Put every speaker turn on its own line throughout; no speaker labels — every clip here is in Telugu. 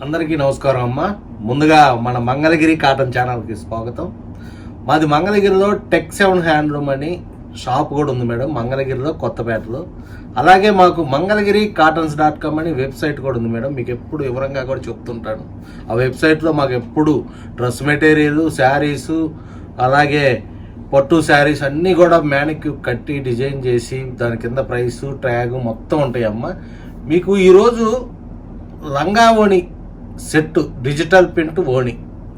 అందరికీ నమస్కారం అమ్మ. ముందుగా మన మంగళగిరి కాటన్ ఛానల్కి స్వాగతం. మాది మంగళగిరిలో టెక్7 హ్యాండ్లూమ్ అని షాప్ కూడా ఉంది మేడం, మంగళగిరిలో కొత్తపేటలో. అలాగే మాకు మంగళగిరి కాటన్స్.com అని వెబ్సైట్ కూడా ఉంది మేడం. మీకు ఎప్పుడు వివరంగా కూడా చెప్తుంటాను. ఆ వెబ్సైట్లో మాకు ఎప్పుడు డ్రెస్ మెటీరియల్, శారీసు, అలాగే పట్టు శారీస్ అన్నీ కూడా మ్యానిక్యూ కట్టి డిజైన్ చేసి దాని కింద ప్రైసు ట్యాగ్ మొత్తం ఉంటాయమ్మ. మీకు ఈరోజు లంగా ఓణి సెట్ డిజిటల్ ప్రింట్ ఓణి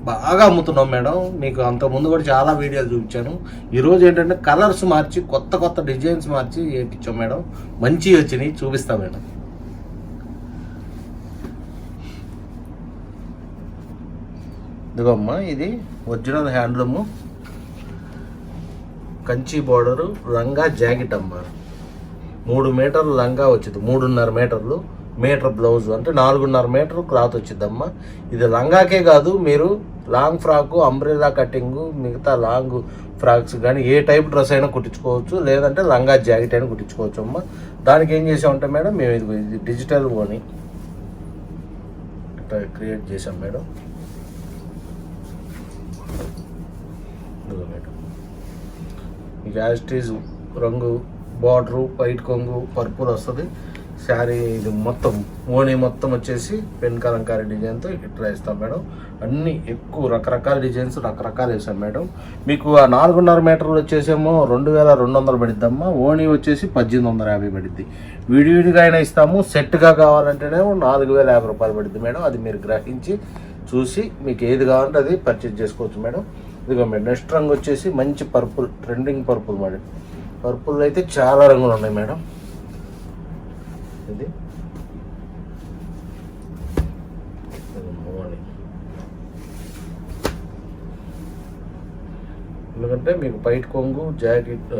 బాగా అమ్ముతున్నాం మేడం. మీకు అంతకుముందు కూడా చాలా వీడియోలు చూపించాను. ఈరోజు ఏంటంటే కలర్స్ మార్చి కొత్త డిజైన్స్ మార్చి వేయించాం మేడం. మంచివి వచ్చినాయి, చూపిస్తాం మేడం. ఇదిగోమ్మా, ఇది ఒరిజినల్ హ్యాండ్లూము కంచి బోర్డరు లంగా జాకెట్ అమ్మ. 3 మీటర్లు లంగా వచ్చింది, 3.5 మీటర్లు, మీటర్ బ్లౌజ్ అంటే 4.5 మీటర్ క్లాత్ వచ్చిందమ్మా. ఇది లంగాకే కాదు, మీరు లాంగ్ ఫ్రాకు, అంబ్రెల్లా కటింగు, మిగతా లాంగ్ ఫ్రాక్స్ కానీ ఏ టైప్ డ్రెస్ అయినా కుట్టించుకోవచ్చు, లేదంటే లంగా జాకెట్ అయినా కుట్టించుకోవచ్చు అమ్మ. దానికి ఏం చేసామంటే మేడం, మేము ఇది డిజిటల్ ఓని ఇట్లా క్రియేట్ చేసాం మేడం. మేడం మీకు యాస్టీజ్ రంగు, బార్డరు, వైట్ కొంగు, పర్పుల్ వస్తుంది. శారీ ఇది మొత్తం ఓణి మొత్తం వచ్చేసి పెన్ కలంకారీ డిజైన్తో ఇట్లా వేస్తాం మేడం. అన్నీ ఎక్కువ రకరకాల డిజైన్స్ రకరకాలు వేసాం మేడం. మీకు ఆ 4.5 మీటర్లు వచ్చేసేమో 2200 పడిద్దమ్మా. ఓణి వచ్చేసి 1850 పడిద్ది. విడివిడిగా అయినా ఇస్తాము, సెట్గా కావాలంటేనేమో 4050 రూపాయలు పడుద్ది మేడం. అది మీరు గ్రహించి చూసి మీకు ఏది కావాలంటే అది పర్చేజ్ చేసుకోవచ్చు మేడం. ఇదిగో మేడం, నెక్స్ట్ రంగు వచ్చేసి మంచి purple, trending purple madam. Purple అయితే చాలా రంగులు ఉన్నాయి మేడం. ఇది ఎందుకంటే మీకు పైట్ కొంగు జాకెట్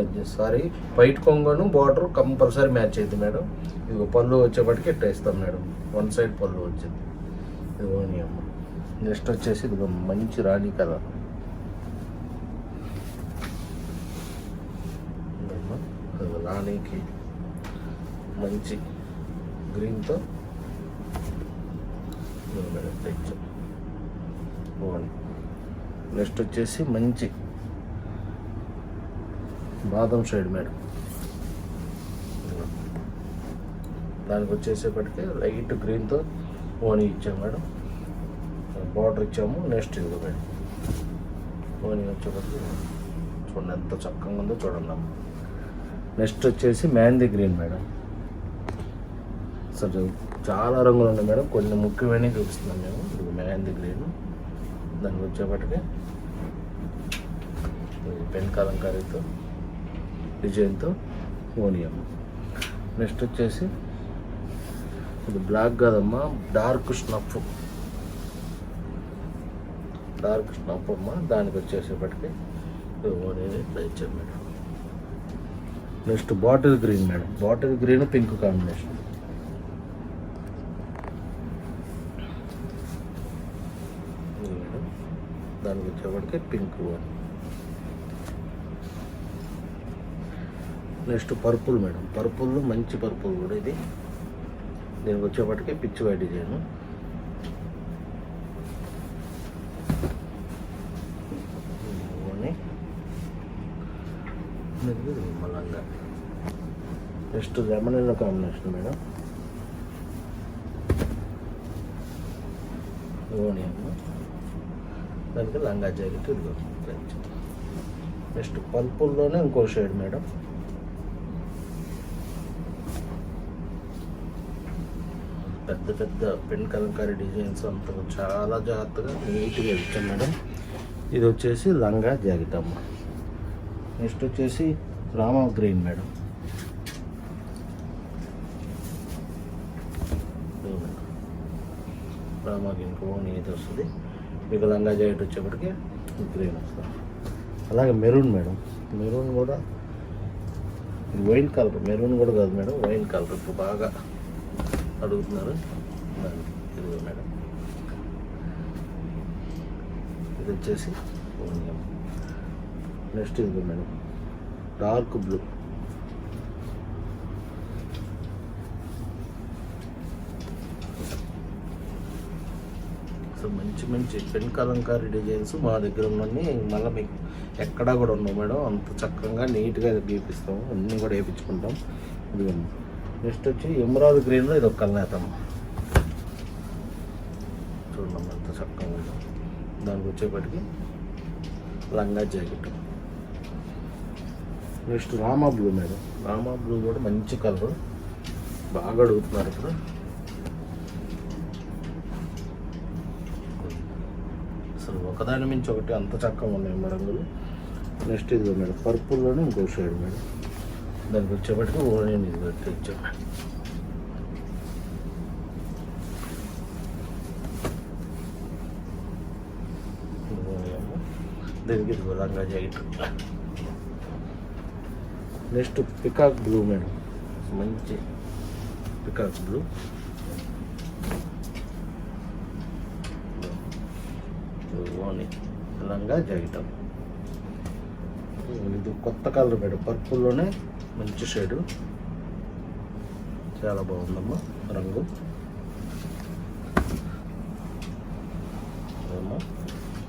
పైట్ కొంగును బార్డర్ కంపల్సరీ మ్యాచ్ అయింది మేడం. ఇది పళ్ళు వచ్చేపటికి ఇట్లా ఇస్తాం మేడం. 1 సైడ్ పళ్ళు వచ్చింది. ఇది ఓని అమ్మ. నెక్స్ట్ వచ్చేసి ఇది మంచి రాణి కలర్. రాణికి మంచి గ్రీన్తో నెక్స్ట్ వచ్చేసి మంచి బాదం షేడ్ మేడం. దానికి వచ్చేసేపటికి లైట్ గ్రీన్తో ఓని ఇచ్చాము మేడం. బార్డర్ ఇచ్చాము. నెక్స్ట్ ఇది మేడం ఓని వచ్చేపటికి చూడండి ఎంత చక్కగా ఉందో చూడండి. నెక్స్ట్ వచ్చేసి మెహందీ గ్రీన్ మేడం. అసలు చాలా రంగులు ఉన్నాయి మేడం, కొన్ని ముఖ్యమైనవి చూపిస్తున్నాం మేము. ఇది మెహందీ గ్రీన్, దానికి వచ్చేపటికి పెన్ కలంకారీతో డిజైన్తో ఓనియం. నెక్స్ట్ వచ్చేసి ఇది బ్లాక్ కాదమ్మా, డార్క్ స్నఫ్ అమ్మ. దానికి వచ్చేసేపటికి ఓని ఇట్లా ఇచ్చాం madam. Next bottle green madam. Bottle green pink combination. దానికి వచ్చేప్పటికి pink. Next purple madam. Purple మంచి పర్పుల్ కూడా ఇది. దీనికి వచ్చేప్పటికి పిచ్ వైట్ డిజైన్. మళ్ళంగా next lemon yellow combination madam. దానికి లంగా జాకెట్ ఇదిగో. నెక్స్ట్ పర్పుల్లోనే ఇంకో షేడ్ మేడం. పెద్ద పెన్ కలంకారీ డిజైన్స్ అంతా చాలా జాగ్రత్తగా నీట్గా ఇచ్చాం మేడం. ఇది వచ్చేసి లంగా జాకెట్ అమ్మ. నెక్స్ట్ వచ్చేసి Rama green madam. Rama green కోని ఇది వస్తుంది. మీకు లంగా జాకెట్ వచ్చేప్పటికి గ్రీన్ వస్తుంది. అలాగే మెరూన్ మేడం. మెరూన్ కూడా వైన్ కలర్. మెరూన్ కూడా కాదు మేడం, వైన్ కలర్ ఇప్పుడు బాగా అడుగుతున్నారు. ఇది మేడం. ఇది వచ్చేసి నెక్స్ట్ ఇది మేడం డార్క్ బ్లూ. మంచి మంచి పెన్ కలంకారీ డిజైన్స్ మా దగ్గర ఉన్నన్ని మళ్ళీ మీకు ఎక్కడా కూడా ఉన్నాం మేడం. అంత చక్కగా నీట్గా గీపిస్తాము, అన్నీ కూడా వేయించుకుంటాం. ఇదిగోండి. నెక్స్ట్ వచ్చి ఎమరాల్డ్ గ్రీన్లో ఇది ఒక కలనేతమ్మ. చూడండి ఎంత చక్కగా ఉందో. దానికి వచ్చేప్పటికి లంగా jacket. Next Rama blue madam. Rama blue కూడా మంచి కలర్, బాగా అడుగుతున్నారు ఇప్పుడు. అసలు ఒకదాని మించి ఒకటి అంత చక్కగా ఉన్నాయి మేడం రంగులు. నెక్స్ట్ ఇది మేడం పర్పుల్లోనే ఇంకో షేడ్ మేడం. దానికి వచ్చేప్పటికి ఓనియన్ ఇది పెట్టి ఇచ్చాం. దీనికి ఇది లంగా jacket. Next peacock blue madam, మంచి పికాక్ బ్లూ. ఓని లంగా జాకెట్. ఇది కొత్త కలర్ మేడం, పర్పుల్లోనే మంచి షేడు, చాలా బాగుందమ్మా రంగు.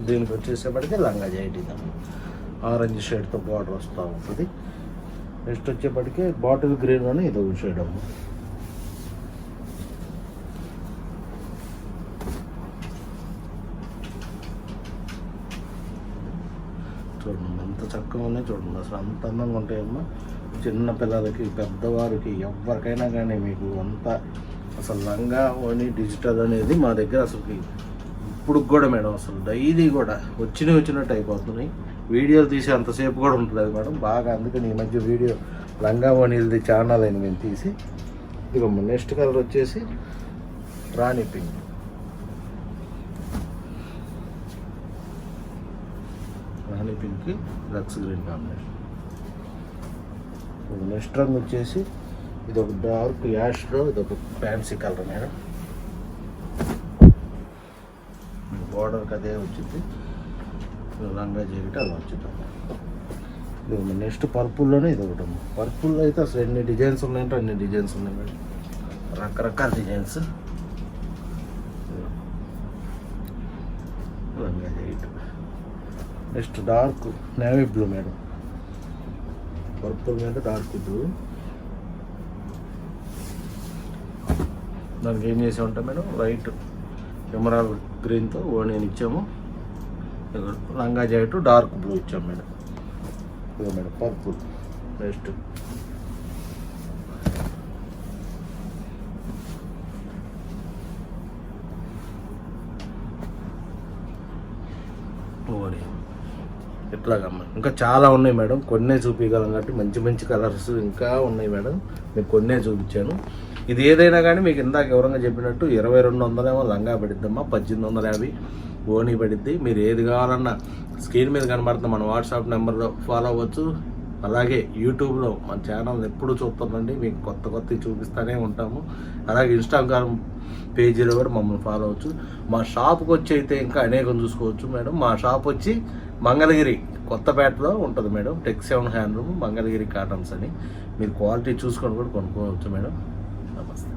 దీనికి వచ్చేసేపటికి లంగా జాకెట్ ఇద్దాము. ఆరెంజ్ షేడ్తో బార్డర్ వస్తూ ఉంటుంది. నెక్స్ట్ వచ్చేప్పటికి బాటిల్ గ్రీన్లోనే ఇది ఒక షేడ్ అమ్మ. చూడండి ఎంత చక్కగా ఉన్నాయి చూడండి. అసలు అంత అందంగా ఉంటాయమ్మా. చిన్న పిల్లలకి పెద్దవారికి ఎవరికైనా కానీ మీకు అంత అసలు లంగా ఓని డిజిటల్ అనేది మా దగ్గర అసలు ఇప్పుడు కూడా మేడం అసలు డైలీ కూడా వచ్చినట్టు అయిపోతున్నాయి. వీడియోలు తీసి అంతసేపు కూడా ఉంటుంది మేడం బాగా. అందుకని ఈ మధ్య వీడియో లంగా ఓనీలది ఛానల్ అయిన మేము తీసి ఇదిగమ్మ. నెక్స్ట్ కలర్ వచ్చేసి Rani pink. Rani pink lux green combination. Next రంగు వచ్చేసి ఇది ఒక డార్క్ యాష్లో ఇది ఒక ఫ్యాన్సీ కలర్ మేడం. బార్డర్కి అదే వచ్చింది, లంగా జాకెట్ అలా వచ్చింది. ఇది నెక్స్ట్ పర్పుల్లోనే ఇది ఒకటి. పర్పుల్లో అయితే అసలు ఎన్ని డిజైన్స్ ఉన్నాయంటే అన్ని డిజైన్స్ ఉన్నాయి మేడం, రకరకాల డిజైన్స్. లంగా jacket. Next dark navy blue madam, purple మీద డార్క్ బ్లూ. దానికి ఏం చేసి ఉంటాం మేడం, వైట్ ఎమరాల్డ్ గ్రీన్తో ఓనియన్ ఇచ్చాము. లంగా జాకెట్ డార్క్ బ్లూ ఇచ్చాము మేడం. ఇదో మేడం పర్పుల్. Next onion. ఇట్లాగమ్మా ఇంకా చాలా ఉన్నాయి మేడం, కొన్నే చూపించగలం కాబట్టి మంచి మంచి కలర్స్ ఇంకా ఉన్నాయి మేడం. మీకు కొన్నే చూపించాను. ఇది ఏదైనా కానీ మీకు ఇందాక వివరంగా చెప్పినట్టు 2200 లంగా పడిద్దమ్మా, 1850 ఓనీ పడిద్ది. మీరు ఏది కావాలన్నా స్క్రీన్ మీద కనబడుతుంది మన వాట్సాప్ నెంబర్లో ఫాలో అవ్వచ్చు. అలాగే యూట్యూబ్లో మన ఛానల్ ఎప్పుడు చూస్తామండి, మీకు కొత్త చూపిస్తూనే ఉంటాము. అలాగే ఇన్స్టాగ్రామ్ పేజీలో కూడా మమ్మల్ని ఫాలో అవ్వచ్చు. మా షాప్కి వచ్చి అయితే ఇంకా అనేకం చూసుకోవచ్చు మేడం. మా షాప్ వచ్చి మంగళగిరి కొత్తపేటలో ఉంటుంది మేడం. టెక్స్7 హ్యాండ్లూమ్ మంగళగిరి కాటన్స్ అని. మీరు క్వాలిటీ చూసుకొని కూడా కొనుక్కోవచ్చు మేడం. నమస్తే.